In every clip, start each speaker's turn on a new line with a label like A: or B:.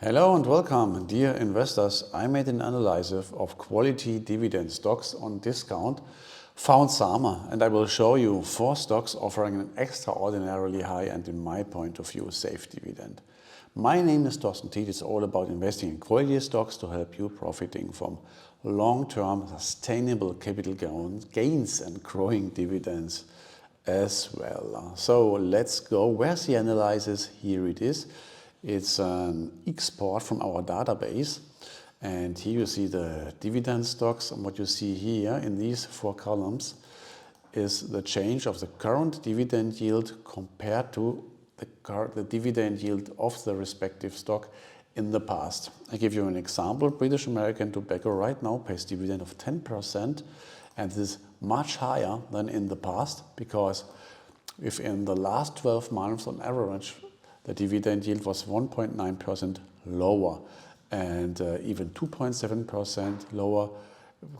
A: Hello and welcome, dear investors. I made an analysis of quality dividend stocks on discount, found some, and I will show you 4 stocks offering an extraordinarily high and, in my point of view, safe dividend. My name is Thorsten Tiet. It's all about investing in quality stocks to help you profiting from long-term sustainable capital gains and growing dividends as well. So let's go. Where's the analysis? Here it is. It's an export from our database, and here you see the dividend stocks, and what you see here in these 4 columns is the change of the current dividend yield compared to the dividend yield of the respective stock in the past. I give you an example. British American Tobacco right now pays dividend of 10%, and this is much higher than in the past, because if in the last 12 months on average the dividend yield was 1.9% lower and even 2.7% lower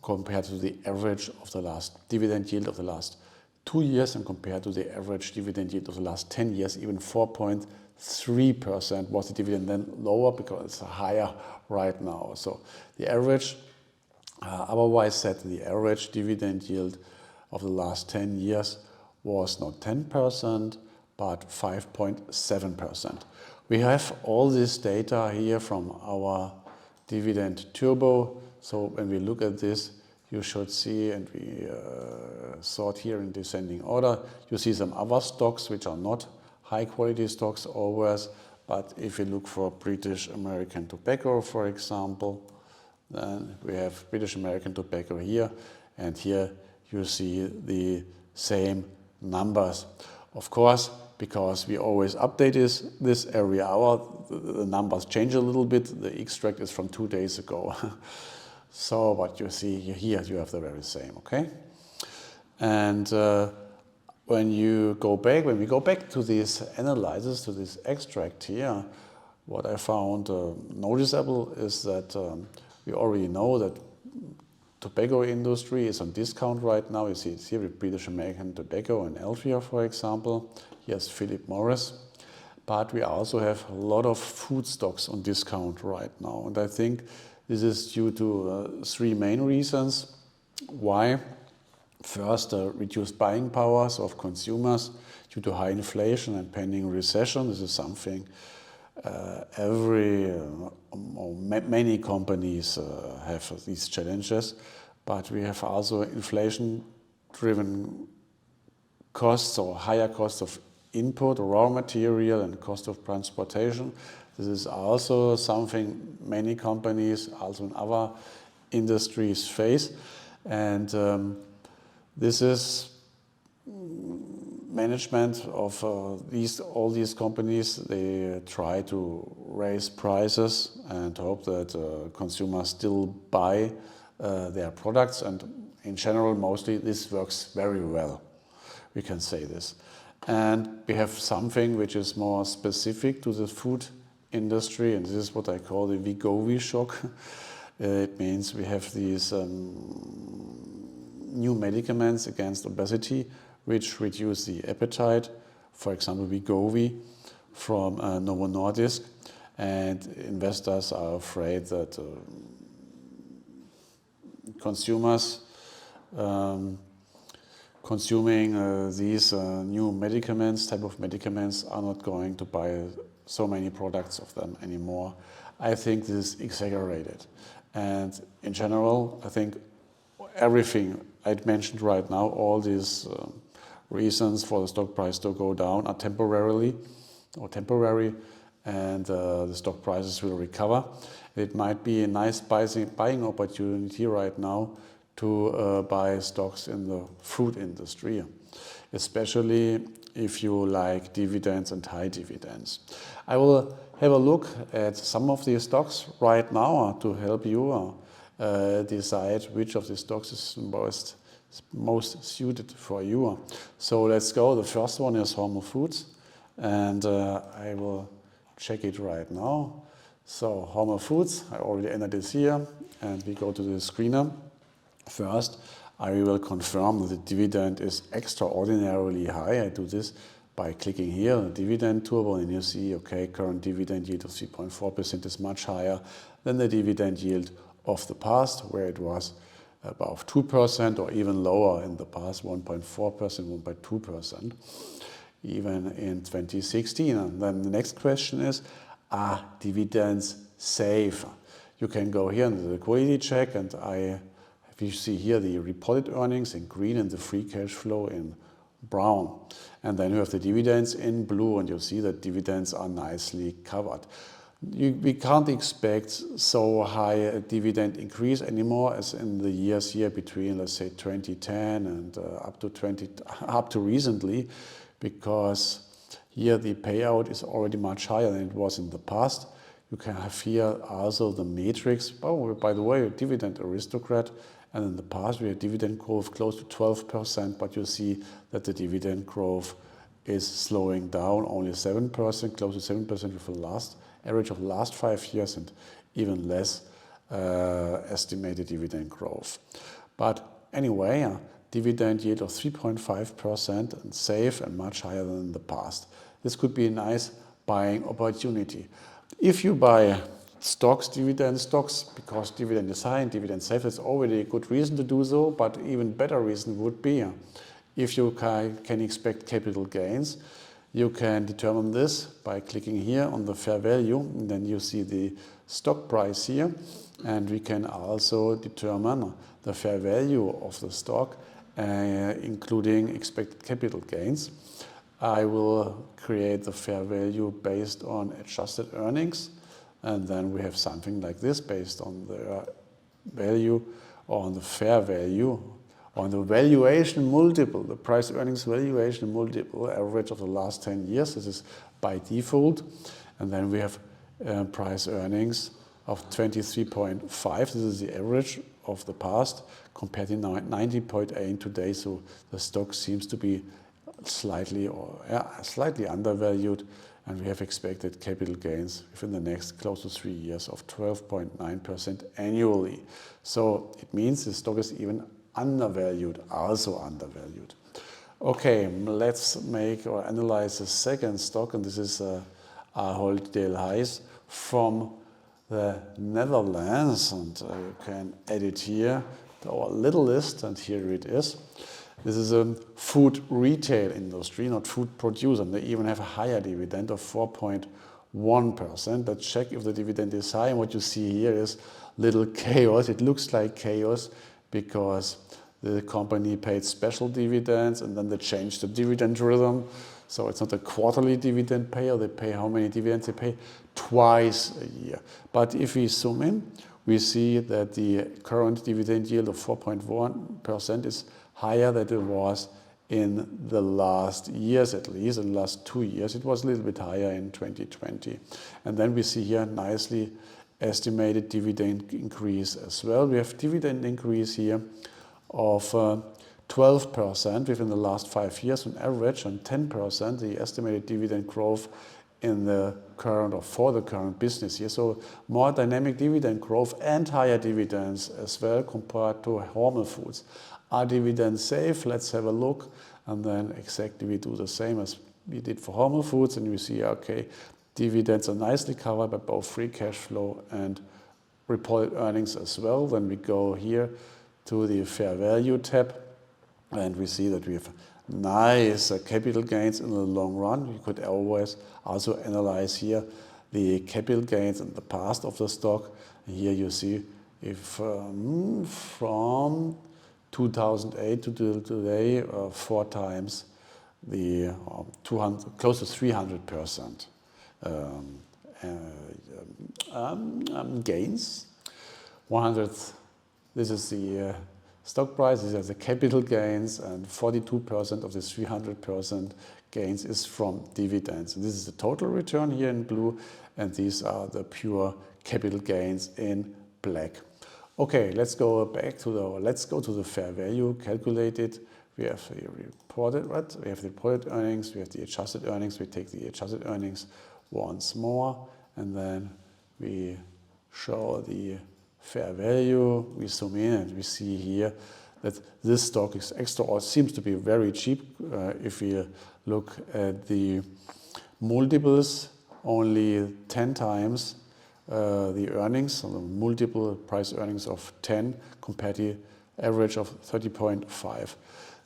A: compared to the average of the last dividend yield of the last 2 years, and compared to the average dividend yield of the last 10 years, even 4.3% was the dividend then lower because it's higher right now. So the average, otherwise said, the average dividend yield of the last 10 years was not 10%, but 5.7%. We have all this data here from our Dividend Turbo. So when we look at this, you should see, and we sort here in descending order, you see some other stocks which are not high quality stocks always. But if you look for British American Tobacco, for example, then we have British American Tobacco here, and here you see the same numbers. Of course, because we always update this every hour, the numbers change a little bit. The extract is from 2 days ago. So what you see here, you have the very same, okay? And when we go back to this analysis, to this extract here, what I found noticeable is that we already know that tobacco industry is on discount right now. You see it's here with British American Tobacco and Altria, for example. Here's Philip Morris. But we also have a lot of food stocks on discount right now. And I think this is due to 3 main reasons. Why? First, reduced buying powers of consumers due to high inflation and pending recession. This is something many companies have these challenges, but we have also inflation-driven costs or higher costs of input, raw material, and cost of transportation. This is also something many companies, also in other industries, face, and this is management of all these companies. They try to raise prices and hope that consumers still buy their products, and in general mostly this works very well, we can say this. And we have something which is more specific to the food industry, and this is what I call the Wegovy shock. It means we have these new medicaments against obesity which reduce the appetite, for example Wegovy from Novo Nordisk, and investors are afraid that consumers consuming these new type of medicaments are not going to buy so many products of them anymore. I think this is exaggerated, and in general I think everything I'd mentioned right now, all these reasons for the stock price to go down are temporary, and the stock prices will recover. It might be a nice buying opportunity right now to buy stocks in the food industry, especially if you like dividends and high dividends. I will have a look at some of these stocks right now to help you decide which of the stocks is most suited for you. So let's go. The first one is Hormel Foods, and I will check it right now. So Hormel Foods, I already entered this here, and we go to the screener. First, I will confirm that the dividend is extraordinarily high. I do this by clicking here on the dividend turbo, and you see, okay, current dividend yield of 3.4% is much higher than the dividend yield of the past, where it was above 2% or even lower in the past, 1.4%, 1.2%, even in 2016. And then the next question is, are dividends safe? You can go here in the liquidity check, and you see here the reported earnings in green and the free cash flow in brown. And then you have the dividends in blue, and you see that dividends are nicely covered. We can't expect so high a dividend increase anymore as in the years here between, let's say, 2010 and up to recently, because here the payout is already much higher than it was in the past. You can have here also the matrix. Oh, by the way, a dividend aristocrat. And in the past, we had dividend growth close to 12%, but you see that the dividend growth is slowing down, only 7%, close to 7% with the last average of the last 5 years, and even less estimated dividend growth. But anyway, dividend yield of 3.5% and safe and much higher than in the past. This could be a nice buying opportunity. If you buy stocks, dividend stocks, because dividend is high and dividend safe, it's already a good reason to do so, but even better reason would be if you can expect capital gains. You can determine this by clicking here on the fair value, and then you see the stock price here, and we can also determine the fair value of the stock, including expected capital gains. I will create the fair value based on adjusted earnings, and then we have something like this based on the value or on the fair value, on the valuation multiple, the price earnings valuation multiple average of the last 10 years. This is by default. And then we have price earnings of 23.5. This is the average of the past compared to 90.8 today. So the stock seems to be slightly undervalued, and we have expected capital gains within the next close to 3 years of 12.9% annually. So it means the stock is even undervalued, also undervalued. Okay, let's make or analyze the second stock, and this is Ahold Delhaize from the Netherlands, and you can add it here to our little list, and here it is. This is a food retail industry, not food producer. They even have a higher dividend of 4.1%. Let's check if the dividend is high. And what you see here is little chaos. It looks like chaos because the company paid special dividends and then they changed the dividend rhythm. So it's not a quarterly dividend payer. They pay how many dividends? They pay twice a year. But if we zoom in, we see that the current dividend yield of 4.1% is higher than it was in the last years, at least in the last 2 years. It was a little bit higher in 2020. And then we see here nicely estimated dividend increase as well. We have dividend increase here of 12% within the last 5 years on average, and 10% the estimated dividend growth in the current or for the current business year. So more dynamic dividend growth and higher dividends as well compared to Hormel Foods. Are dividends safe? Let's have a look, and then exactly we do the same as we did for Hormel Foods, and we see, okay, dividends are nicely covered by both free cash flow and reported earnings as well. Then we go here to the fair value tab, and we see that we have nice capital gains in the long run. You could always also analyze here the capital gains in the past of the stock. Here you see if from 2008 to today, 4 times the close to 300% gains. 100. This is the stock price. These are the capital gains, and 42% of this 300% gains is from dividends. And this is the total return here in blue, and these are the pure capital gains in black. Okay, let's go back to the fair value calculated. We have the reported, right? We have the reported earnings, we have the adjusted earnings. We take the adjusted earnings once more, and then we show the fair value. We zoom in and we see here that this stock is extra or seems to be very cheap if we look at the multiples, only 10 times the earnings, so the multiple price earnings of 10 compared to the average of 30.5.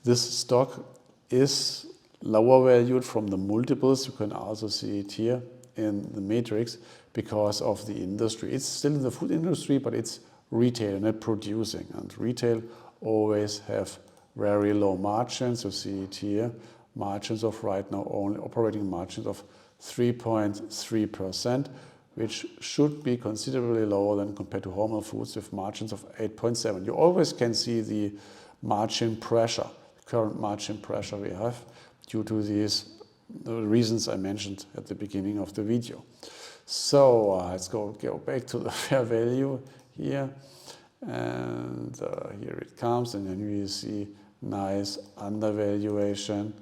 A: This stock is lower valued from the multiples. You can also see it here in the matrix because of the industry. It's still in the food industry, but it's retail, not producing. And retail always have very low margins. You see it here. Margins of right now, only operating margins of 3.3%, which should be considerably lower than compared to Hormel Foods with margins of 8.7%. You always can see the margin pressure, current margin pressure we have due to these reasons I mentioned at the beginning of the video. So let's go back to the fair value here. And here it comes, and then we see nice undervaluation,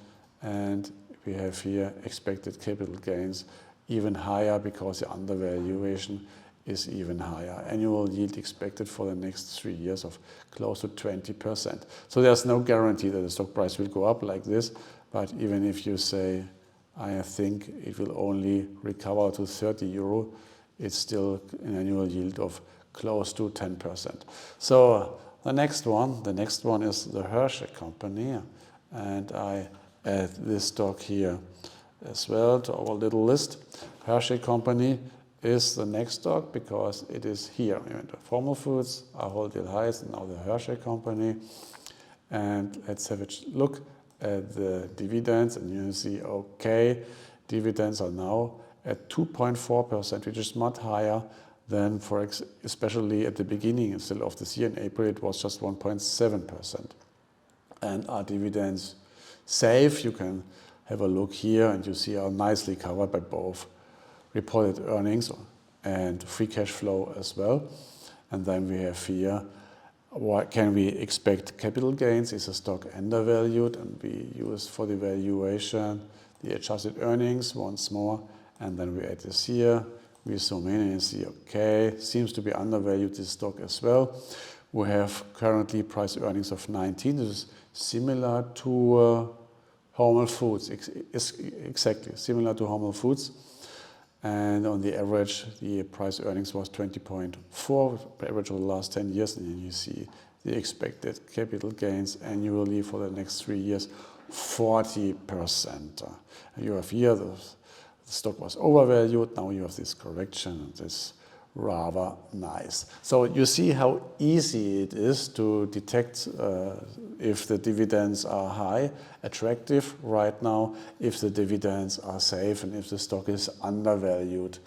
A: and we have here expected capital gains even higher because the undervaluation is even higher. Annual yield expected for the next 3 years of close to 20%. So there's no guarantee that the stock price will go up like this, but even if you say, I think it will only recover to 30 euro, it's still an annual yield of close to 10%. So the next one is the Hershey company, and I add this stock here as well to our little list. Hershey company is the next stock because it is here. The Hormel Foods are all-time highs, and now the Hershey company. And let's have a look at the dividends, and you see, okay, dividends are now at 2.4%, which is much higher than especially at the beginning still of this year. In April, it was just 1.7%. And are dividends safe? You can have a look here, and you see are nicely covered by both reported earnings and free cash flow as well. And then we have here, what can we expect capital gains? Is a stock undervalued? And we use for the valuation the adjusted earnings once more, and then we add this here. We zoom in and see, okay, seems to be undervalued, this stock as well. We have currently price earnings of 19. This is similar to Hormel Foods, exactly similar to Hormel Foods. And on the average, the price earnings was 20.4, average over the last 10 years. And then you see the expected capital gains annually for the next 3 years, 40%. And you have here the stock was overvalued. Now you have this correction, and this rather nice. So you see how easy it is to detect if the dividends are high, attractive right now, if the dividends are safe, and if the stock is undervalued.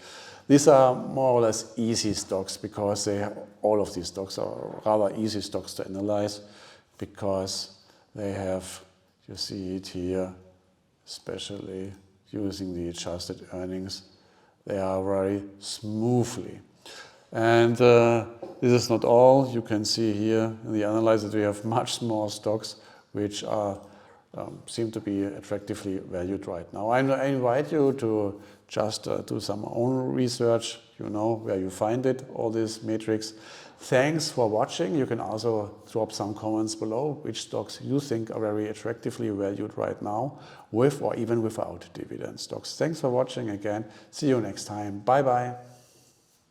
A: These are more or less easy stocks because all of these stocks are rather easy stocks to analyze because they have, you see it here, especially using the adjusted earnings, they are very smoothly. And this is not all. You can see here in the analysis we have much more stocks which are seem to be attractively valued right now. I invite you to just do some own research, you know, where you find it, all this matrix. Thanks for watching. You can also drop some comments below which stocks you think are very attractively valued right now, with or even without dividend stocks. Thanks for watching again. See you next time. Bye bye.